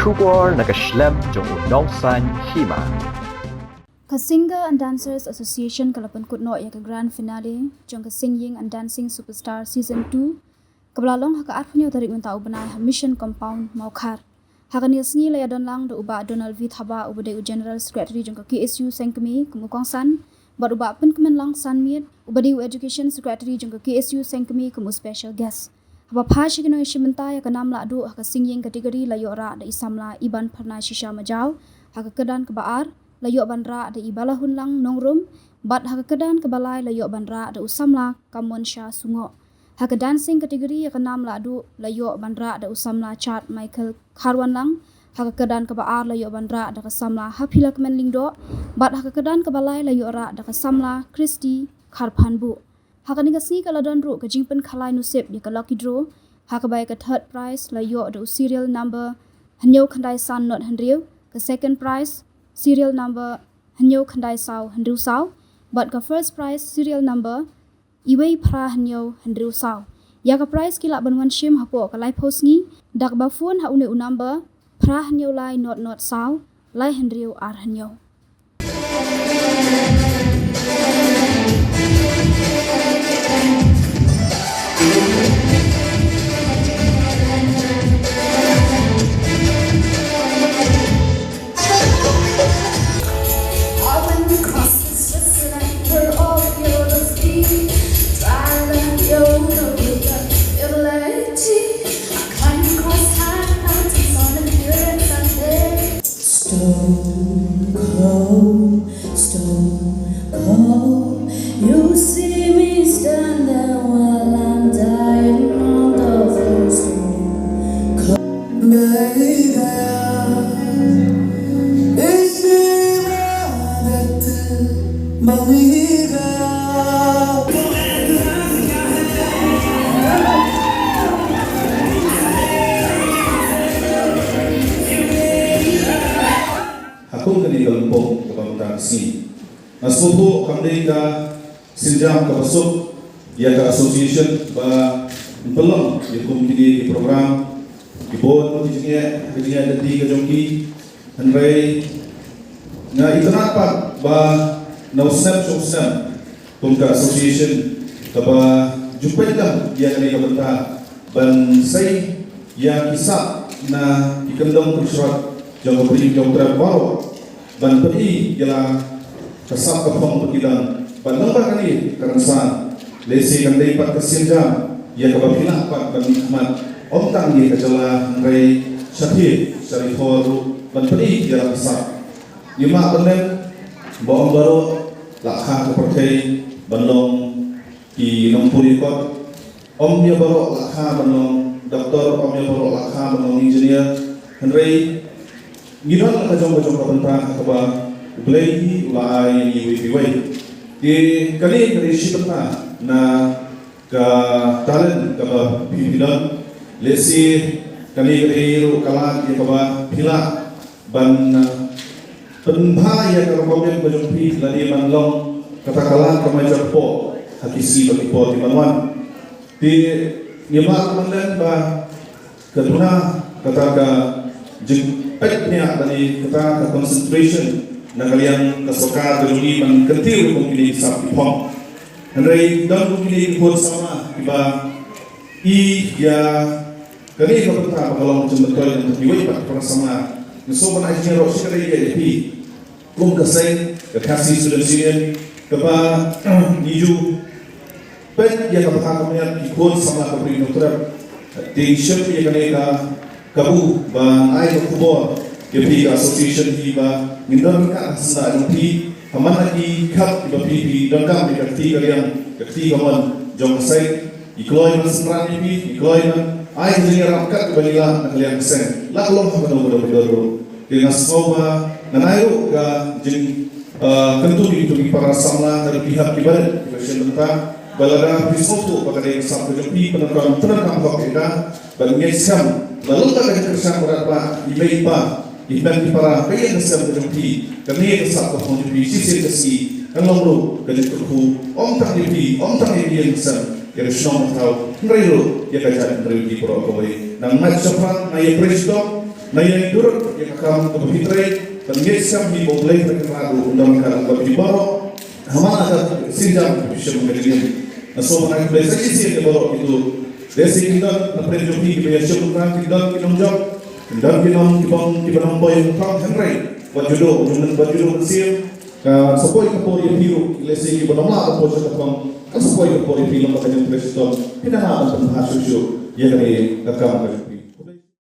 Shubor nakaslem jong unong san hima. Ka Singer and Dancers Association kalapan kutno ya ka grand finale jong ka Singing and Dancing Superstar Season 2 kablalong haka arpunyo tarik mentau benai ha Mission Compound Maukar haka nilsngi laya don lang do uba Donald V Thaba ubade u General Secretary jong ka KSU Sengkemi kumukong san bad uba pen kemen lang san miet ubade u Education Secretary jong ka KSU Sengkemi kumu special guest haba phashi kino ishimenta ya ka namla do haka singing kategori layo ra da isamla iban pharna shisha majau haka kedan kebaar layok bandra ada ibalahun lang nongrum bat haka kedan kebalai layok bandra ada usamla kamon sha sungo haka dancing kategori haka nam la adu layok bandra ada usamla chat Michael Kharwan lang haka kedan kebaar layok bandra ada kesamla hapila kemenlingdo bat haka kedan kebalai layok ra ada kesamla Christy Kharpanbu haka ningasni kaladon ru ke jingpen khalai nusep di ka lucky draw haka bai ka third prize layok ada serial number hanyo khandai san not handriu ke second prize serial number hanyo khandai saw handru saw but ka first prize serial number iwei phra hanyo handru saw ya ka prize kila banwan shim hapo ka lai post ni dak ba phone ha une u number phra hanyo lai not saw lai handriu ar hanyo Stone cold, you see me stand there while I'm dying on the first stone cold. Baby, ich Hakung kini kelompok kebangunan sini. Nasbuhu kami ka sinjam ka masuk ya ka association ba belum dikum kini di program di board di sini ada tiga jongki henry na itu apa ba no snap kum ka association ka ba jumpa dah ya kini ka benta ban sai ya kisah na ikendong kesurat jauh beri jauh terbaru ban pergi ialah kesap kepong berkidang ban lembar kali kerana lesi kan dapat kesinjam ia kebabilah pat ban nikmat omtang dia kejelah rai syahid syarif horu ban pergi ialah kesap lima benar bawa baru lakha kepercay banlong di nompuri kot om dia baru lakha banlong doktor om dia baru lakha banlong engineer rai Gidon ka jong ka benta ka ba blay ulay iwi di kali shipta na ka talent ka ba pilihan lesi kali ro kala ka ba pila ban penbha ya ka problem ka jong pi lani manlong katakala ka majak po hakisi ba po di manwan di ngima manlan ba kaduna kataka Petnya dari kata concentration na kalian kesoka dulu man ketil kung kini sa pipong. Henry dan kung kini ikut sama iba ya kani kapita kalau macam betul yang terliwat pak para sama. Nuso mana aja roh sekali ya di kung kasay kasih sudah sini kapa niju pet ya kapita kami ikut sama kapri dokter di shop ya kani kabu ba ai ko kubor ke pi association hi ba ngindon ka sa no pi hamana ki khap ba pi dangam ni kakti kalian kakti kamon jong sai ikloy man semrani pi ikloy man ai ni rakat balila na kalian sen la lo ha no do do ke nasova nanayo ka jing kentu itu para samla dari pihak ibarat version tentang balada pisoto pakai sampai pi penekam kok kita bagi sam lalu tak ada kesan berapa email pa iban para kaya nasab berjumpi kami kesat ko jumpi sisi kasi ang lomro galit ko om tak di nasab yang senang tahu ngero ya kaca ngero di pro ko nang match sa na ya presto yang durut yang akan berfitrai dan ngesam di boleh terkenal undang undang berbaro hamana ada sinjam bisa menjadi naso mana boleh saja sih berbaro itu desi kita napre joki kita syukur kita nonjok dan kita boy kam henry wajudo dengan wajudo kecil sepoi kapori biru lesi kita namla apa saja kam sepoi kapori film pada yang presiden tidak ada penghasusu yang dari kakak